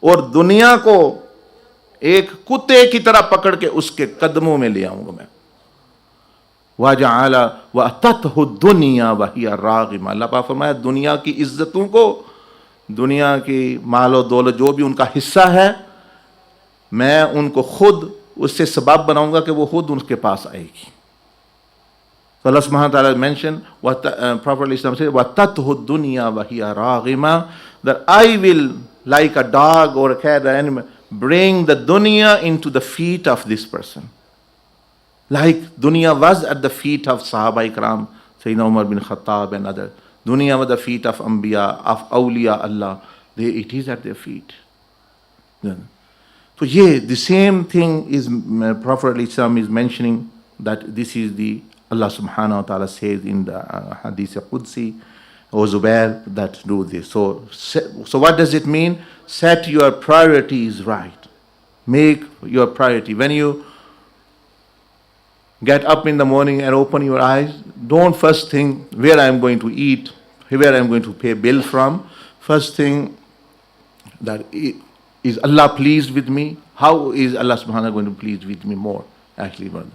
और दुनिया को एक कुत्ते की तरह पकड़ के उसके कदमों में ले आऊंगा मैं। वजअला वअततहु दुनिया वहिया रागिमा, अल्लाह पाक फरमाया दुनिया की इज्जतों को, दुनिया की मालो दौलत जो भी उनका हिस्सा है, मैं उनको खुद उससे सबब बनाऊंगा कि वो खुद उनके पास आएगी। So Allah subhanahu wa ta'ala mentioned what Prophet Islam said, وَتَتْهُ الدُّنْيَا وَهِيَ رَاغِمَةٌ, that I will, like a dog or a cat or animal, bring the dunya into the feet of this person. Like dunya was at the feet of Sahaba Ikram, Sayyidina Umar bin Khattab and others. Dunya was the feet of Anbiya, of Awliya Allah. It is at their feet. Yeah. So yeah, the same thing is Prophet Islam is mentioning, that this is the Allah subhanahu wa ta'ala says in the Hadith Qudsi, O Zubair, that do this. So what does it mean? Set your priorities right. Make your priority. When you get up in the morning and open your eyes, don't first think where I am going to eat, where I am going to pay bill from. First thing, that is Allah pleased with me? How is Allah subhanahu wa ta'ala going to please with me more? Actually, brother.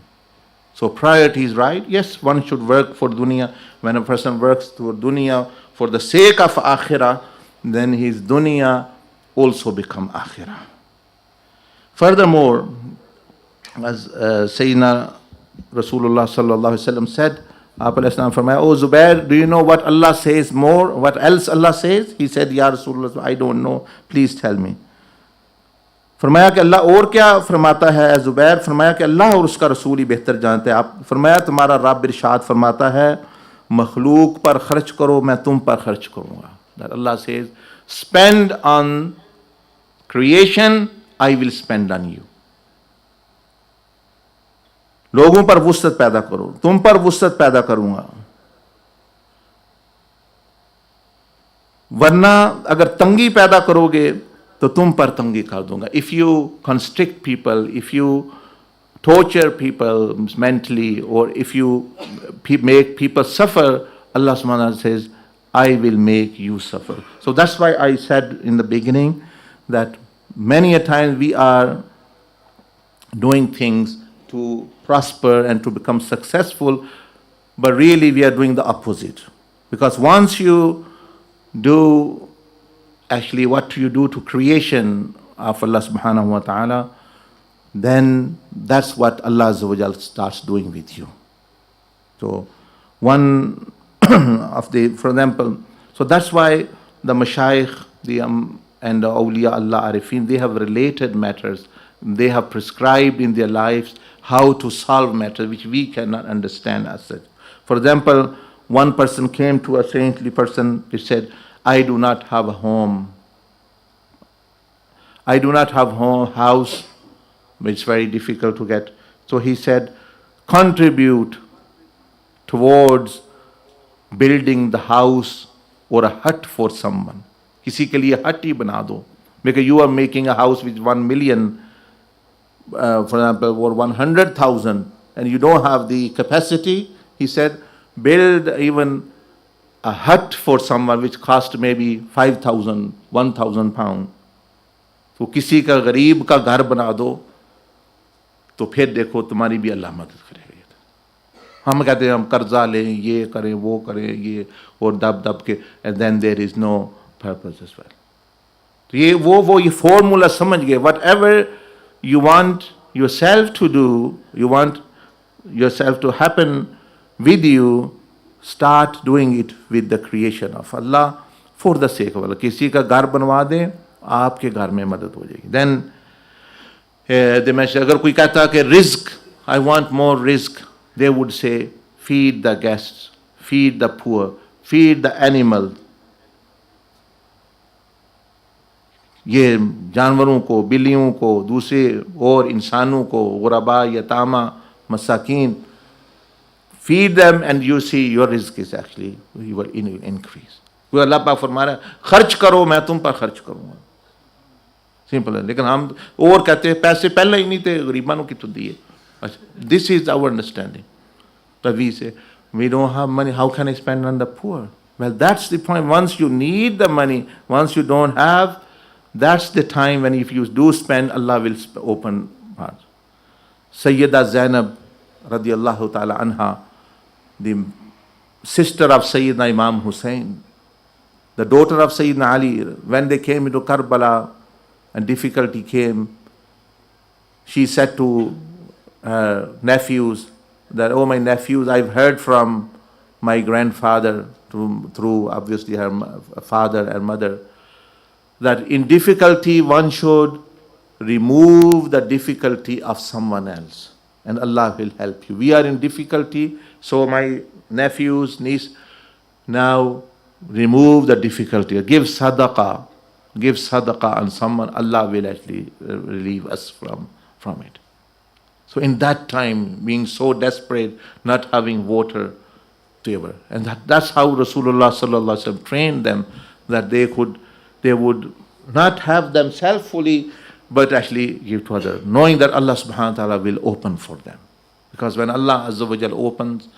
So priority is right. Yes, one should work for dunya. When a person works for dunya for the sake of akhirah, then his dunya also become akhirah. Furthermore, as Sayyidina Rasulullah sallallahu alaihi wasallam said, Aap alayhi salam farmaya, "Oh Zubair, do you know what Allah says more? What else Allah says?" He said, "Ya Rasulullah, I don't know. Please tell me." फरमाया कि अल्लाह और क्या फरमाता है ज़ुबैर? फरमाया कि अल्लाह और उसका रसूल ही बेहतर जानते हैं। आप फरमाया तुम्हारा रब इरशाद फरमाता है, मखलूक पर खर्च करो, मैं तुम पर खर्च करूँगा। That Allah says, spend on creation, I will spend on you. लोगों पर वुसअत पैदा करो, तुम पर वुसअत पैदा करूँगा। वरना अगर तंगी पैदा करोगे तो तुम पर तंगी कर दूंगा। If you constrict people, if you torture people mentally, or if you make people suffer, Allah subhanahu wa ta'ala says, I will make you suffer. So that's why I said in the beginning that many a time we are doing things to prosper and to become successful, but really we are doing the opposite. Because once you do actually what you do to creation of Allah subhanahu wa ta'ala, then that's what Allah Azza wa Jal starts doing with you. So one of the, for example, so that's why the mashayikh and the awliya Allah arifin, they have related matters. They have prescribed in their lives how to solve matters which we cannot understand as such. For example, one person came to a saintly person, he said, I do not have a home. I do not have a house. It's very difficult to get. So he said, contribute towards building the house or a hut for someone. किसी के लिए hut ही बना दो. Because you are making a house with 1 million, for example, or 100,000, and you don't have the capacity. He said, build even a hut for someone which cost maybe 5,000, 1,000 pounds. तो किसी का गरीब का घर बना दो, तो फिर देखो तुम्हारी भी अल्लाह मदद करेगा। हम कहते हैं हम कर्जा लें, ये करें, वो करें, ये और दब दब के, and then there is no purpose as well. तो ये फॉर्मूला समझ गए. Whatever you want yourself to do, you want yourself to happen with you, start doing it with the creation of Allah for the sake of Allah. किसी का घर बनवा दें, आपके घर में मदद हो जाएगी. Then अगर कोई कहता कि risk, I want more risk, they would say, feed the guests, feed the poor, feed the animal. ये जानवरों को, बिल्लियों को, दूसरे और इंसानों को, गुरबा, यतामा, मसाकीन, feed them and you see your risk is actually, you will increase. कोई अल्लाह पाक फरमा रहा है, खर्च करो, मैं तुम पर खर्च करूँगा. सिंपल है. लेकिन हम और कहते हैं पैसे पहले ही नहीं थे, गरीबानों की तो दिए. This is our understanding. But we say, we don't have money, how can I spend on the poor? Well, that's the point. Once you need the money, once you don't have, That's the time when if you do spend, Allah will open heart. Sayyida Zainab radiallahu ta'ala anha, the sister of Sayyidina Imam Hussein, the daughter of Sayyidina Ali, when they came into Karbala and difficulty came, she said to her nephews that, oh my nephews, I've heard from my grandfather through obviously her father and mother, that in difficulty one should remove the difficulty of someone else and Allah will help you. We are in difficulty, so my nephews, niece, now remove the difficulty. Give sadaqah on someone, Allah will actually relieve us from it. So in that time, being so desperate, not having water to ever. And that's how Rasulullah sallallahu alaihi wasallam trained them, that they would not have themselves fully, but actually give to others, knowing that Allah subhanahu wa ta'ala will open for them. Because when Allah azza wa jal opens,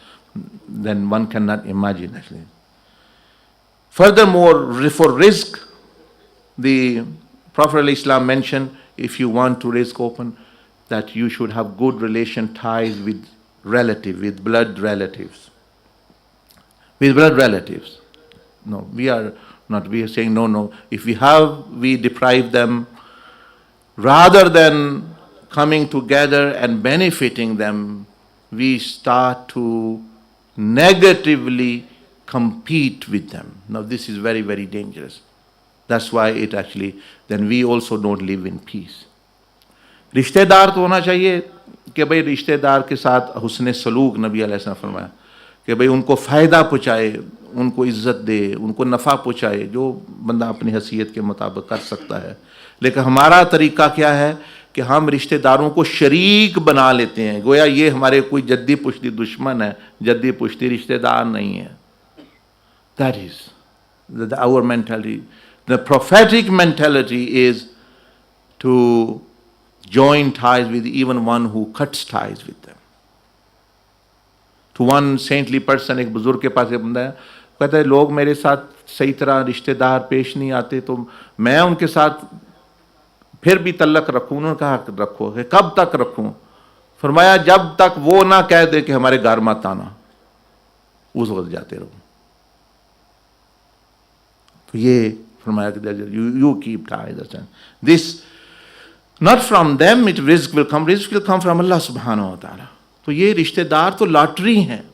then one cannot imagine actually. Furthermore, for rizq, the Prophet ﷺ mentioned, if you want to rizq open, that you should have good relation ties with blood relatives. With blood relatives. No, we are saying no. If we deprive them, rather than coming together and benefiting them, we start to negatively compete with them. Now this is very, very dangerous. That's why then we also don't live in peace. रिश्तेदार तो होना चाहिए कि भाई रिश्तेदार के साथ हुस्न सलूक, नबी अलैहि सल्लम फरमाया कि भाई उनको फ़ायदा पहुँचाए, उनको इज़्ज़त दे, उनको नफ़ा पहुँचाए, जो बंदा अपनी हैसियत के मुताबिक कर सकता है. लेकिन हमारा तरीका क्या है कि हम रिश्तेदारों को शरीक बना लेते हैं, गोया ये हमारे कोई जद्दी पुश्ती दुश्मन है, जद्दी पुश्ती रिश्तेदार नहीं है. That is our mentality. The prophetic mentality is to join ties with even one who cuts ties with them. To one saintly person, एक बुजुर्ग के पास एक बंदा है, कहता है लोग मेरे साथ सही तरह रिश्तेदार पेश नहीं आते, तो मैं उनके साथ फिर भी तल्लक रखूं. उन्होंने कहा रखो. कब तक रखूं? फरमाया जब तक वो ना कह दे कि हमारे घर मत आना, उस वक्त जाते रहो. तो ये फरमाया कि you keep ties. This not from them, rizq will come from Allah subhanahu wa ta'ala. तो ये रिश्तेदार तो लॉटरी हैं.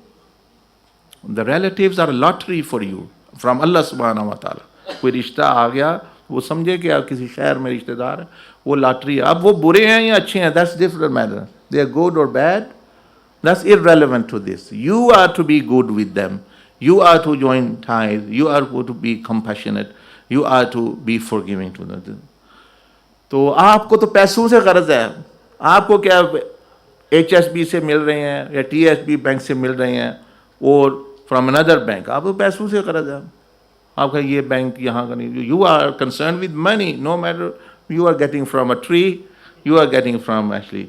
The relatives are a lottery for you from Allah subhanahu wa ta'ala. कोई रिश्ता आ गया, वो समझे कि आप किसी शहर में रिश्तेदार है, वो लॉटरी है. अब वो बुरे हैं या अच्छे हैं, that's different matter. They are good or bad, that's irrelevant to this. You are to be good with them. You are to join ties. You are to be compassionate. You are to be forgiving to them. तो आपको तो पैसों से गर्ज है. आपको क्या HSB से मिल रहे हैं या TSB बैंक से मिल रहे हैं और फ्रॉम अनदर बैंक, आपको पैसों से गर्ज है. आपका ये बैंक यहाँ का नहीं. You are concern with money, no matter you are getting from a tree, you are getting from actually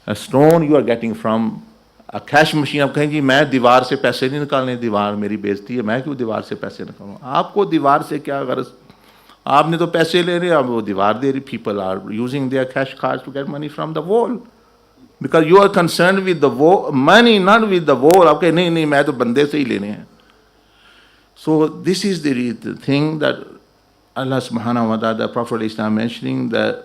a stone, you are getting from a cash machine. आप कहें जी मैं दीवार से पैसे नहीं निकालने, दीवार मेरी बेइज्जती है, मैं क्यों दीवार से पैसे निकालूँ. आपको दीवार से क्या गर्ज, आपने तो पैसे ले रहे, अब वो दीवार दे रही. People are using their cash cards to get money from the wall because you are concern with the money, not with the wall. आप कहें नहीं मैं तो बंदे से ही लेने हैं. So this is the thing that Allah subhanahu wa ta'ala, the Prophet is now mentioning, that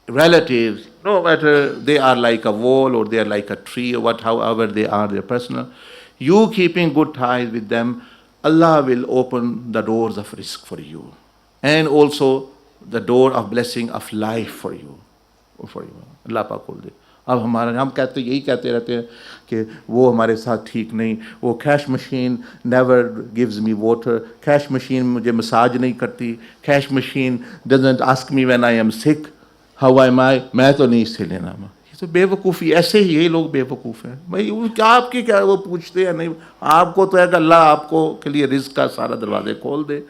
relatives, no matter they are like a wall or they are like a tree or however they are, they're personal, you keeping good ties with them, Allah will open the doors of rizq for you and also the door of blessing of life for you. Allah पाक खोल दे. अब हम यही कहते रहते हैं कि वो हमारे साथ ठीक नहीं, वो cash machine never gives me water, cash machine मुझे मसाज नहीं करती, cash machine doesn't ask me when I am sick how am I, मैं तो नहीं इससे लेना. ये तो बेवकूफ़ी. ऐसे ही ये लोग बेवकूफ़ हैं भाई. क्या आपकी क्या वो पूछते हैं नहीं. आपको तो है कि अल्लाह आपको के लिए रिज़्क़ का सारा दरवाजे खोल दे,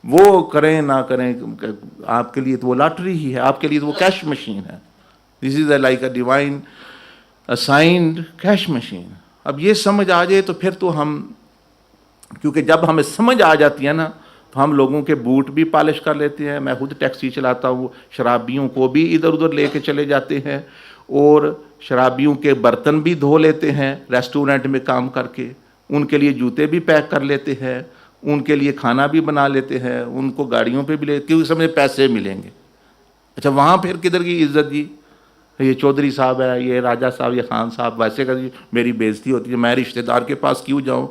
वो करें ना करें आपके लिए तो वो लॉटरी ही है, आपके लिए तो वो कैश मशीन है. This is like a divine assigned cash machine. अब ये समझ आ जाए तो फिर तो हम, क्योंकि जब हमें समझ आ जाती है ना, तो हम लोगों के बूट भी पॉलिश कर लेते हैं। मैं खुद टैक्सी चलाता हूँ, शराबियों को भी इधर उधर लेके चले जाते हैं और शराबियों के बर्तन भी धो लेते हैं रेस्टोरेंट में काम करके, उनके लिए जूते भी पैक कर लेते हैं, उनके लिए खाना भी बना लेते हैं, उनको गाड़ियों पे भी ले, क्योंकि समझे पैसे मिलेंगे। अच्छा, वहाँ फिर किधर की इज्जत जी, ये चौधरी साहब है, ये राजा साहब, ये खान साहब, वैसे कर मेरी बेइज्जती होती है, मैं रिश्तेदार के पास क्यों जाऊँ।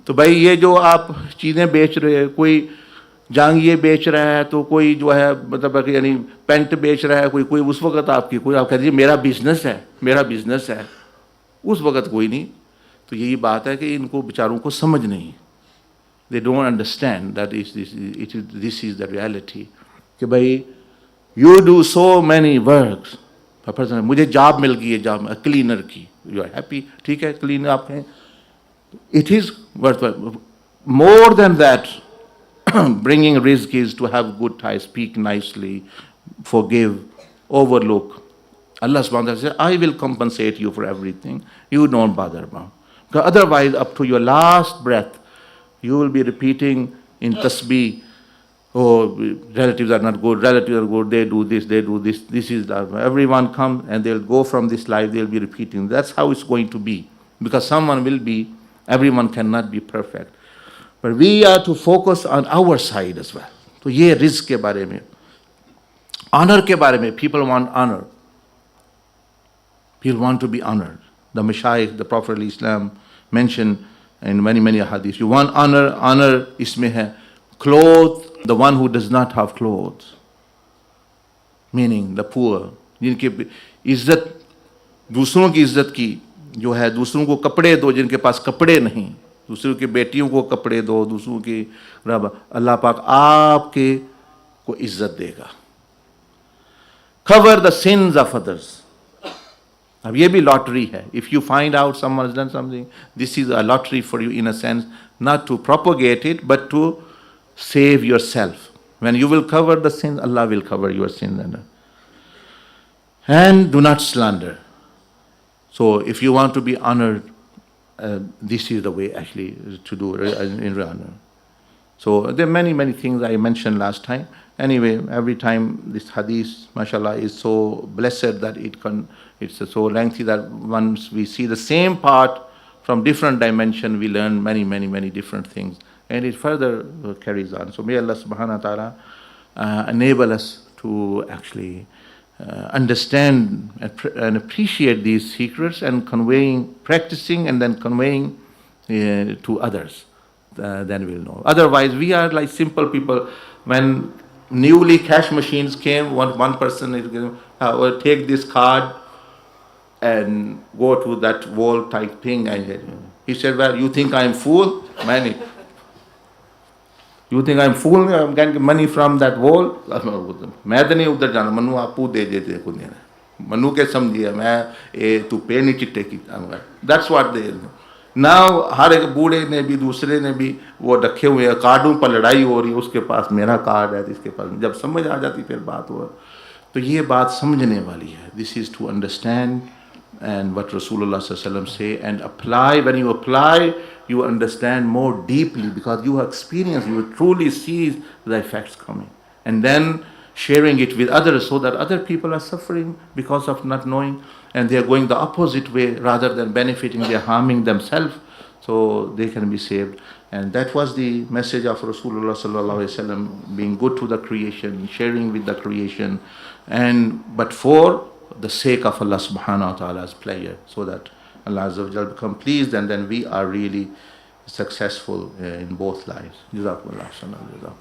तो भाई ये जो आप चीज़ें बेच रहे हैं, कोई जांघिए बेच रहा है, तो कोई जो है मतलब यानी पेंट बेच रहा है, कोई उस वक्त आपकी कोई आप कह दीजिए मेरा बिजनेस है, मेरा बिजनेस है, उस वक्त कोई नहीं। तो यही बात है कि इनको बेचारों को समझ नहीं, they don't understand that this is the reality कि भाई you do so many works. मुझे जॉब मिल गई है, जॉब क्लीनर की, यू आर हैप्पी, ठीक है, क्लीनर आप हैं, it is worthwhile. More than that, bringing risk is to have good ties, speak nicely, forgive, overlook. Allah subhanahu wa ta'ala says, I will compensate you for everything. You don't bother about. Because otherwise, up to your last breath, you will be repeating in tasbih, oh, relatives are not good, relatives are good, they do this, this is that. Everyone comes and they'll go from this life, they'll be repeating. That's how it's going to be. Because someone will be, everyone cannot be perfect. But we are to focus on our side as well. तो ये risk के बारे में, honor के बारे में, people want honor. People want to be honored. The Mashayikh, the Prophet of Islam mentioned in many hadiths. You want honor, honor इसमें है clothe the one who does not have clothes, meaning the poor, जिनकी इज्जत, दूसरों की इज्जत की जो है, दूसरों को कपड़े दो जिनके पास कपड़े नहीं, दूसरों की बेटियों को कपड़े दो, दूसरों की रब, अल्लाह पाक आपके को इज्जत देगा। Cover the sins of others. अब ये भी लॉटरी है। If you find out someone has done something, this is a lottery for you in a sense, not to propagate it, but to save yourself. When you will cover the sins, Allah will cover your sins. And do not slander. So if you want to be honored, this is the way actually to do in honor. So there are many things I mentioned last time. Anyway, every time this hadith, mashallah, is so blessed that it's so lengthy that once we see the same part from different dimension, we learn many different things. And it further carries on. So may Allah subhanahu wa ta'ala enable us to actually understand and appreciate these secrets and practicing and then conveying to others. Then we'll know. Otherwise, we are like simple people. When newly cash machines came, one person is going to take this card and go to that wall type thing. And he said, well, you think I'm fool? Man, you think I'm fool? I'm getting money from that wall? मैं तो नहीं उधर जाना, मनु आपू दे देते को देना, मनु के समझिए मैं तू पे नहीं चिट्टे की। That's what they know. Now हर एक बूढ़े ने भी, दूसरे ने भी वो रखे हुए हैं, कार्डों पर लड़ाई हो रही है, उसके पास मेरा कार्ड है, इसके पास, जब समझ आ जाती फिर बात हो। तो ये बात समझने वाली है। This is to understand and what Rasulullah sallallahu alaihi wasallam say and apply. When you apply, you understand more deeply because you have experience, you truly see the effects coming. And then sharing it with others so that other people are suffering because of not knowing and they are going the opposite way rather than benefiting, they are harming themselves so they can be saved. And that was the message of Rasulullah sallallahu alaihi wasallam, being good to the creation, sharing with the creation, but for the sake of Allah subhanahu wa ta'ala's pleasure, so that Allah Azza wa Jalla become pleased and then we are really successful in both lives. Jazakumullah.